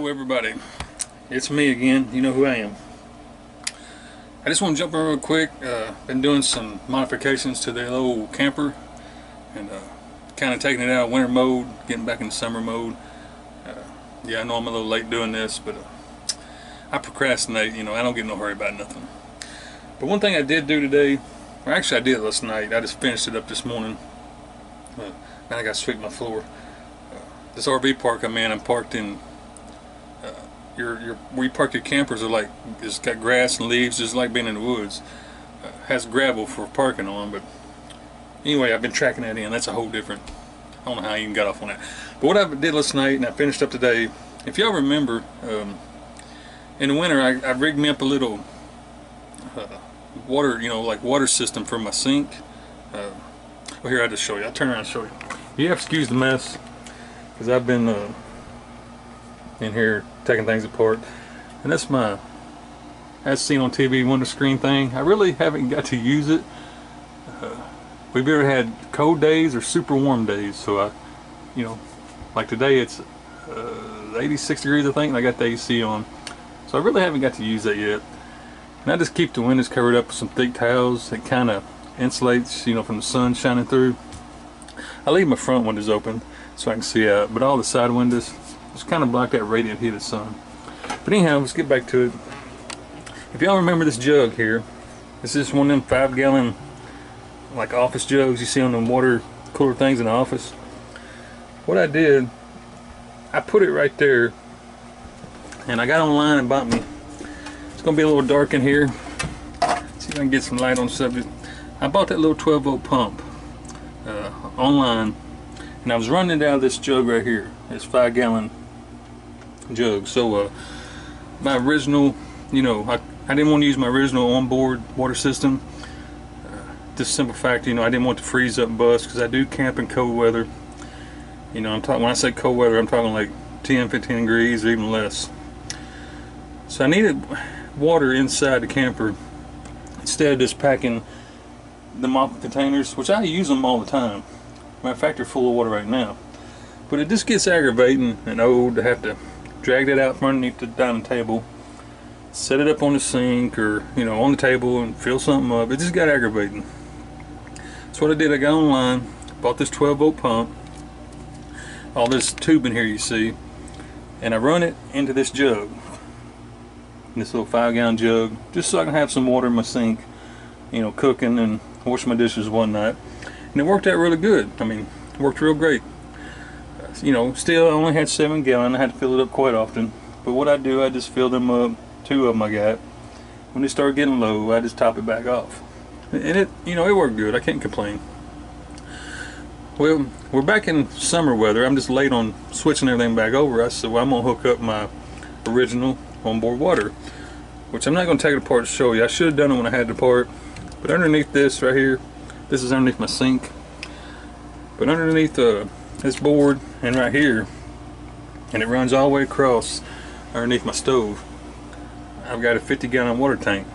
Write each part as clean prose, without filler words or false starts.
Hello everybody, it's me again. You know who I am. I just want to jump in real quick. Been doing some modifications to the old camper and kind of taking it out of winter mode, getting back in summer mode. Yeah, I know I'm a little late doing this, but I procrastinate. You know, I don't get in no hurry about nothing. But one thing I did do today, or actually I did last night, I just finished it up this morning. Man, I got to sweep my floor. This RV park I'm in, I'm parked in where you park your campers are like, it's got grass and leaves, just like being in the woods. Has gravel for parking on, but anyway, I've been tracking that in. That's a whole different, I don't know how I even got off on that. But what I did last night, and I finished up today, if y'all remember, in the winter I rigged me up a little water, you know, like water system for my sink. Well, here, I'll just show you. I'll turn around and show you. You have to excuse the mess, because I've been in here taking things apart, and that's my, as seen on TV, window screen thing. I really haven't got to use it. We've either had cold days or super warm days, so you know, like today it's 86 degrees I think, and I got the AC on, so I really haven't got to use that yet. And I just keep the windows covered up with some thick towels. It kind of insulates, you know, from the sun shining through. I leave my front windows open so I can see out, but all the side windows just kind of block that radiant heat of the sun. But anyhow, let's get back to it. If y'all remember this jug here, this is one of them 5-gallon like office jugs you see on the water cooler things in the office. What I did, I put it right there, and I got online and bought me, it's gonna be a little dark in here, see if I can get some light on the subject. I bought that little 12-volt pump online, and I was running it out of this jug right here, this 5-gallon jug. So my original, you know, I didn't want to use my original onboard water system. Just simple fact, you know, I didn't want to freeze up and bust, because I do camp in cold weather. You know, I'm talking, when I say cold weather, I'm talking like 10, 15 degrees or even less. So I needed water inside the camper instead of just packing them off in containers, which I use them all the time. Matter of fact, they're full of water right now. But it just gets aggravating and old to have to drag that out from underneath the dining table, set it up on the sink, or, you know, on the table and fill something up. It just got aggravating. So what I did, I got online, bought this 12-volt pump, all this tube in here you see, and I run it into this jug, this little 5-gallon jug, just so I can have some water in my sink, you know, cooking and washing my dishes one night. And it worked out really good. I mean, it worked real great. You know, still I only had 7 gallon. I had to fill it up quite often. But what I do, I just fill them up. 2 of them I got. When they start getting low, I just top it back off. And it, you know, it worked good. I can't complain. Well, we're back in summer weather. I'm just late on switching everything back over. I said, well, I'm gonna hook up my original onboard water, which I'm not gonna take it apart to show you. I should have done it when I had it apart. But underneath this right here, this is underneath my sink. But underneath this board and right here, and it runs all the way across underneath my stove, I've got a 50-gallon water tank,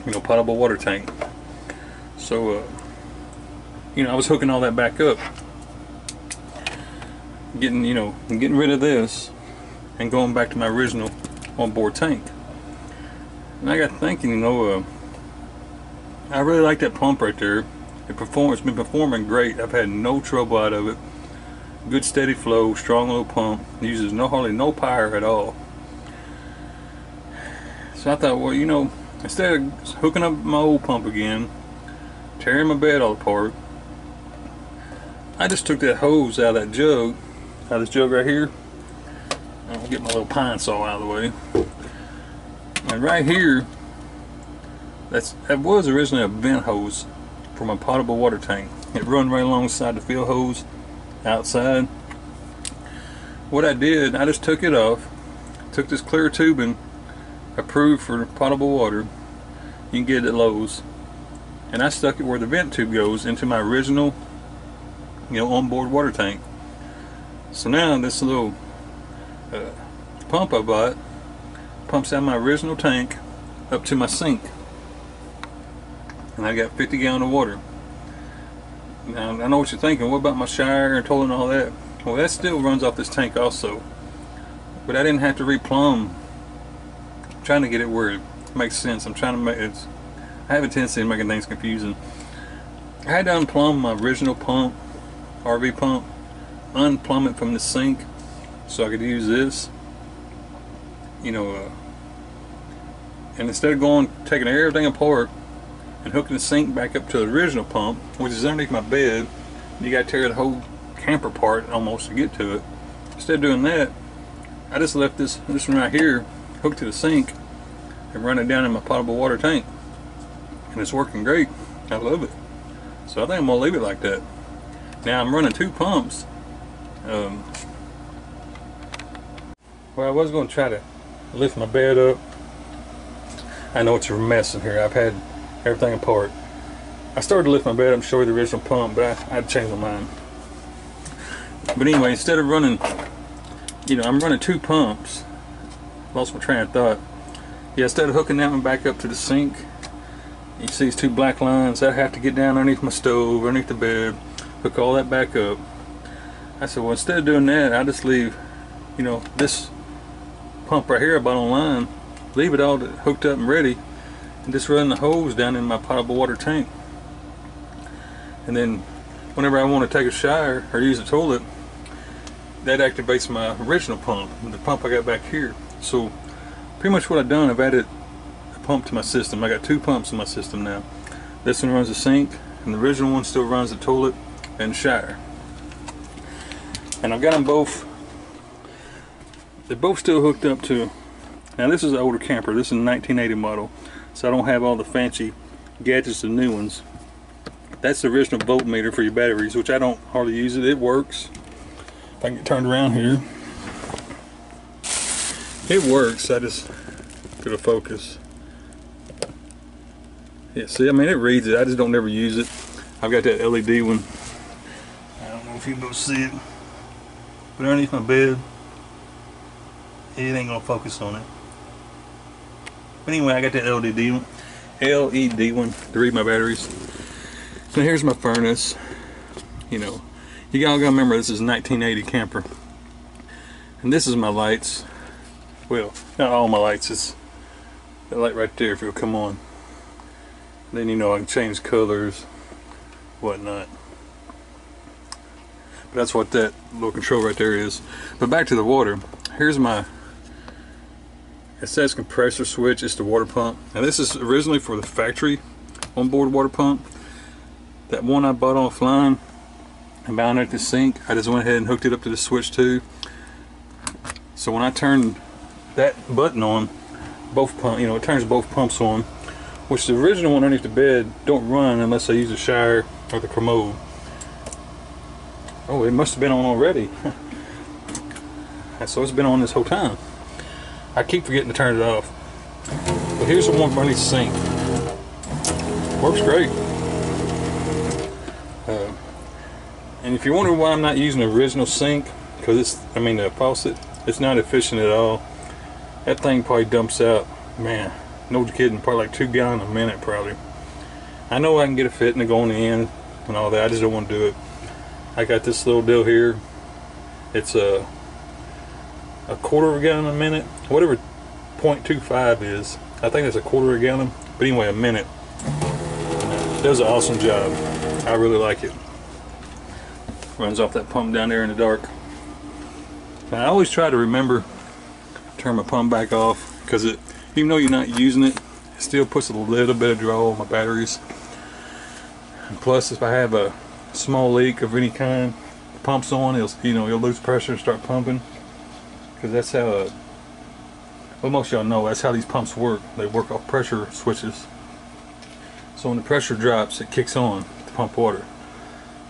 you know, potable water tank. So you know, I was hooking all that back up, getting, you know, getting rid of this and going back to my original onboard tank. And I got thinking, you know, I really like that pump right there. It's been performing great. I've had no trouble out of it. Good steady flow, strong little pump. It uses hardly no power at all. So I thought, well, you know, instead of hooking up my old pump again, tearing my bed all apart, I just took that hose out of that jug, out of this jug right here. I'll get my little pine saw out of the way. And right here, that was originally a vent hose for my potable water tank. It run right alongside the fill hose outside. What I did, I just took it off, took this clear tubing, approved for potable water, you can get it at Lowe's, and I stuck it where the vent tube goes into my original, you know, onboard water tank. So now this little pump I bought pumps out my original tank up to my sink, and I got 50 gallons of water. Now I know what you're thinking, what about my shower and toilet and all that? Well, that still runs off this tank also. but I didn't have to replumb. I'm trying to get it where it makes sense. I'm trying to make it. I have a tendency of making things confusing. I had to unplumb my original pump, RV pump, unplumb it from the sink so I could use this, you know, and instead of taking everything apart and hooking the sink back up to the original pump, which is underneath my bed, you got to tear the whole camper apart almost to get to it. Instead of doing that, I just left this one right here hooked to the sink and run it down in my potable water tank, and it's working great. I love it. So I think I'm gonna leave it like that. Now I'm running 2 pumps. Well, I was gonna try to lift my bed up. I know it's a mess in here. I've had everything apart. I started to lift my bed up and show you the original pump, but I had to change my mind. But anyway, instead of running, you know, I'm running 2 pumps. Lost my train of thought. Yeah, instead of hooking that one back up to the sink, you see these 2 black lines. I have to get down underneath my stove, underneath the bed, hook all that back up. I said, well, instead of doing that, I just leave, you know, this pump right here I bought online, leave it all hooked up and ready, and just run the hose down in my potable water tank. And then whenever I want to take a shower or use the toilet, that activates my original pump, the pump I got back here. So pretty much what I've done, I've added a pump to my system. I got 2 pumps in my system now. This one runs the sink, and the original one still runs the toilet and the shower. And I've got them both, they're both still hooked up to, now this is an older camper, this is a 1980 model, so I don't have all the fancy gadgets, the new ones. That's the original voltmeter for your batteries, which I don't hardly use it. It works. If I can get turned around here, it works. I just get a focus. Yeah, see, I mean, it reads it. I just don't ever use it. I've got that LED one. I don't know if you can both see it, but underneath my bed, it ain't gonna focus on it. But anyway, I got that LED one to read my batteries. So here's my furnace. You know, you all gotta remember this is a 1980 camper, and this is my lights. Well, not all my lights. It's that light right there. If it'll come on, then you know I can change colors, whatnot. But that's what that little control right there is. But back to the water. Here's my, it says compressor switch. It's the water pump. Now this is originally for the factory onboard water pump. That one I bought offline and bound at the sink, I just went ahead and hooked it up to the switch too. So when I turn that button on, both pump, you know, it turns both pumps on, which the original one underneath the bed don't run unless I use the shower or the commode. Oh, it must have been on already. So it's been on this whole time. I keep forgetting to turn it off. But here's the one underneath the sink. Works great. And if you're wondering why I'm not using the original sink, because it's, I mean the faucet, it's not efficient at all. That thing probably dumps out, man, no kidding, probably like 2 gallons a minute probably. I know I can get a fitting to go on the end and all that, I just don't want to do it. I got this little deal here. It's a quarter of a gallon a minute, whatever 0.25 is. I think it's a quarter of a gallon, but anyway, a minute. It does an awesome job. I really like it. Runs off that pump down there in the dark. And I always try to remember to turn my pump back off, because it, even though you're not using it, it still puts a little bit of draw on my batteries. And plus, if I have a small leak of any kind, the pump's on, you'll lose pressure and start pumping, because that's how well, most of y'all know that's how these pumps work. They work off pressure switches. So when the pressure drops, it kicks on to pump water.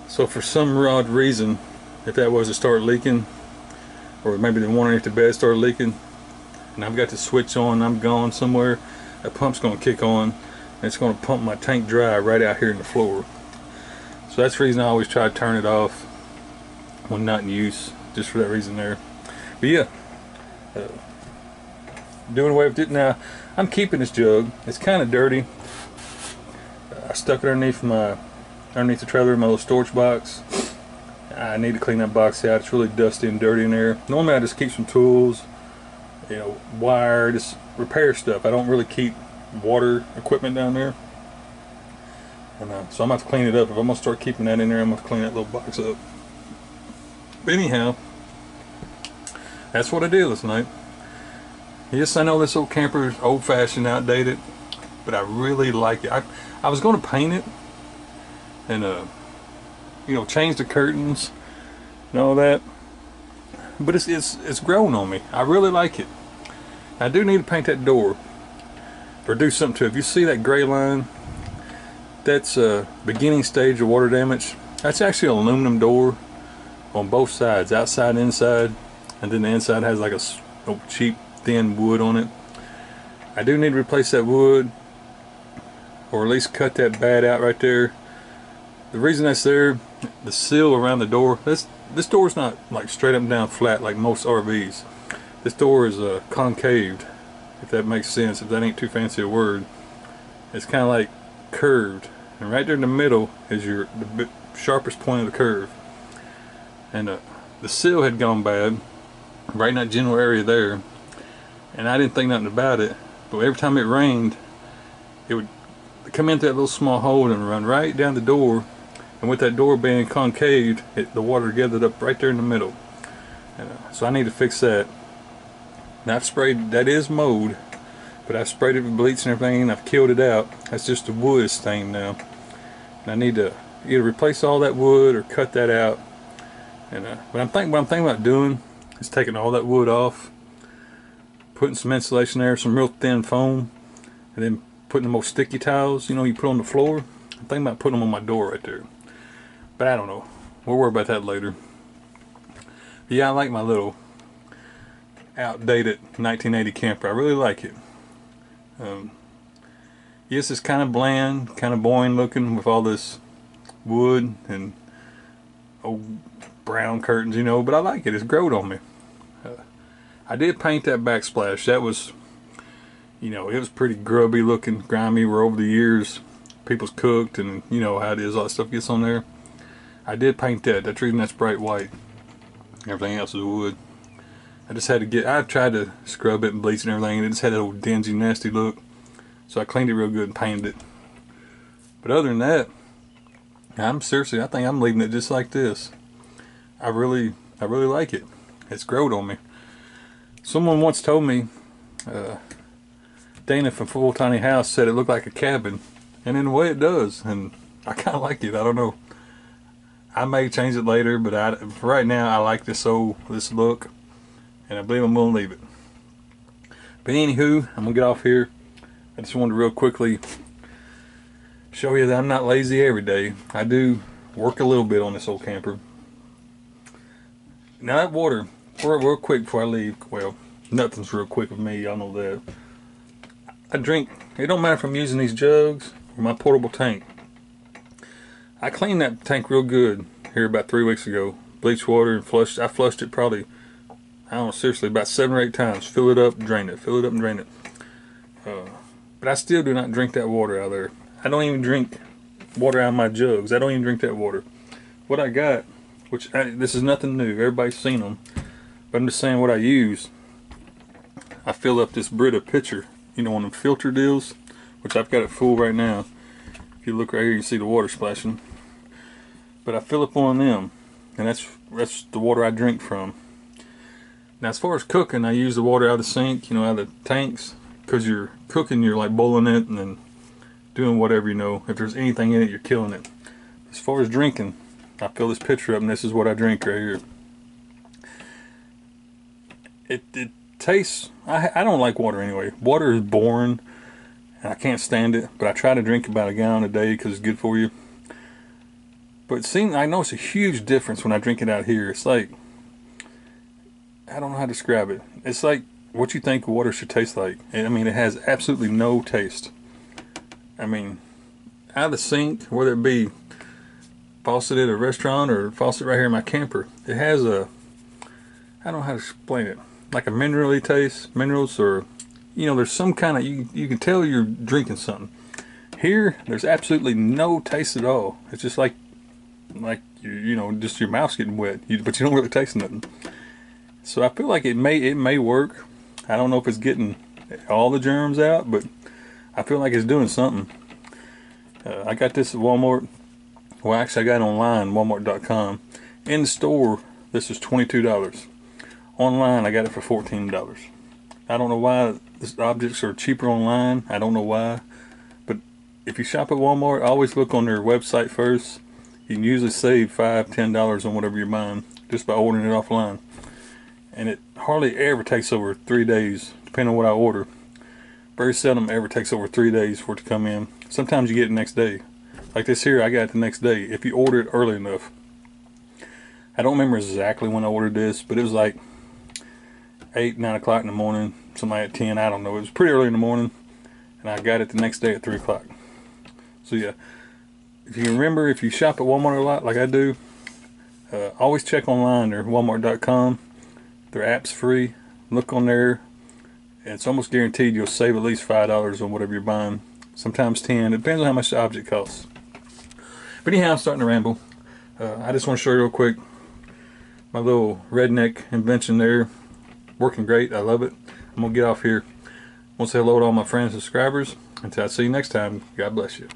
So for some odd reason, if that was to start leaking, or maybe the one underneath the bed started leaking, and I've got the switch on, I'm gone somewhere, that pump's going to kick on, and it's going to pump my tank dry right out here in the floor. So that's the reason I always try to turn it off when not in use, just for that reason there. But yeah, doing away with it now. I'm keeping this jug. It's kind of dirty. I stuck it underneath the trailer in my little storage box. I need to clean that box out. It's really dusty and dirty in there. Normally I just keep some tools, you know, wire, just repair stuff. I don't really keep water equipment down there. And so I'm going to have to clean it up. If I'm going to start keeping that in there, I'm going to clean that little box up. But anyhow, that's what I did last night. Yes, I know this old camper is old-fashioned, outdated, but I really like it. I was going to paint it and you know, change the curtains and all that, but it's grown on me. I really like it. I do need to paint that door or do something to it. If you see that gray line, that's a beginning stage of water damage. That's actually an aluminum door on both sides, outside and inside, and then the inside has like a cheap thin wood on it. I do need to replace that wood, or at least cut that bad out right there. The reason that's there, the sill around the door, this door is not like straight up and down flat like most RVs. This door is concaved, if that makes sense, if that ain't too fancy a word. It's kind of like curved, and right there in the middle is the sharpest point of the curve. And the sill had gone bad right in that general area there, and I didn't think nothing about it, but every time it rained, it would come into that little small hole and run right down the door. And with that door being concaved, the water gathered up right there in the middle. And, so I need to fix that. Now I've sprayed, that is mowed, but I've sprayed it with bleach and everything, and I've killed it out. That's just the wood stain now. And I need to either replace all that wood or cut that out. And what I'm thinking about doing is taking all that wood off, putting some insulation there, some real thin foam, and then putting the most sticky tiles, you know, you put on the floor. I'm thinking about putting them on my door right there. But I don't know. We'll worry about that later. But yeah, I like my little outdated 1980 camper. I really like it. Yes, it's kind of bland, kind of boring looking with all this wood and old brown curtains, you know, but I like it. It's growed on me. I did paint that backsplash. That was, you know, it was pretty grubby looking, grimy, where over the years people's cooked, and you know how it is, all that stuff gets on there. I did paint that. That's the reason that's bright white. Everything else is wood. I just had to I tried to scrub it and bleach and everything, and it just had that old dingy, nasty look. So I cleaned it real good and painted it. But other than that, I think I'm leaving it just like this. I really like it. It's growed on me. Someone once told me, Dana from Full Tiny House said it looked like a cabin, and in a way it does, and I kind of like it. I don't know. I may change it later, but for right now I like this look, and I believe I'm gonna leave it. But anywho, I'm gonna get off here. I just wanted to real quickly show you that I'm not lazy every day. I do work a little bit on this old camper. Now that water, real quick before I leave, well, nothing's real quick with me, y'all know that. I drink, it don't matter if I'm using these jugs or my portable tank. I cleaned that tank real good here about 3 weeks ago. Bleach water and flushed. I flushed it probably, I don't know, seriously, about 7 or 8 times. Fill it up, drain it. Fill it up and drain it. But I still do not drink that water out of there. I don't even drink water out of my jugs. I don't even drink that water. What I got, this is nothing new. Everybody's seen them. But I'm just saying what I use. I fill up this Brita pitcher. You know, one of them filter deals, which I've got it full right now. If you look right here, you can see the water splashing. But I fill up one of them, and that's the water I drink from. Now, as far as cooking, I use the water out of the sink, you know, out of the tanks, because you're cooking, you're like boiling it and then doing whatever, you know. If there's anything in it, you're killing it. As far as drinking, I fill this pitcher up, and this is what I drink right here. It tastes, I don't like water anyway. Water is boring, and I can't stand it, but I try to drink about a gallon a day because it's good for you. But I know it's a huge difference when I drink it out here. It's like, I don't know how to describe it. It's like what you think water should taste like. I mean, it has absolutely no taste. I mean, out of the sink, whether it be faucet at a restaurant or faucet right here in my camper, it has I don't know how to explain it, like a minerally taste, minerals, or, you know, there's some kind of, you can tell you're drinking something. Here, there's absolutely no taste at all. It's just like you know, just your mouth's getting wet, but you don't really taste nothing. So I feel like it may work. I don't know if it's getting all the germs out, but I feel like it's doing something. I got this at Walmart. Well, actually, I got it online, walmart.com. In the store, this is $22. Online, I got it for $14. I don't know why these objects are cheaper online. I don't know why. But if you shop at Walmart, always look on their website first. You can usually save $5, $10 on whatever you're buying just by ordering it offline. And it hardly ever takes over 3 days, depending on what I order. Very seldom ever takes over 3 days for it to come in. Sometimes you get it the next day. Like this here, I got it the next day, if you order it early enough. I don't remember exactly when I ordered this, but it was like 8, 9 o'clock in the morning, something like 10, I don't know. It was pretty early in the morning, and I got it the next day at 3 o'clock. So yeah, if you remember, if you shop at Walmart a lot, like I do, always check online or walmart.com. Their app's free. Look on there. It's almost guaranteed you'll save at least $5 on whatever you're buying. Sometimes 10. It depends on how much the object costs. But anyhow, I'm starting to ramble. I just want to show you real quick my little redneck invention there. Working great. I love it. I'm going to get off here. I want to say hello to all my friends and subscribers. Until I see you next time, God bless you.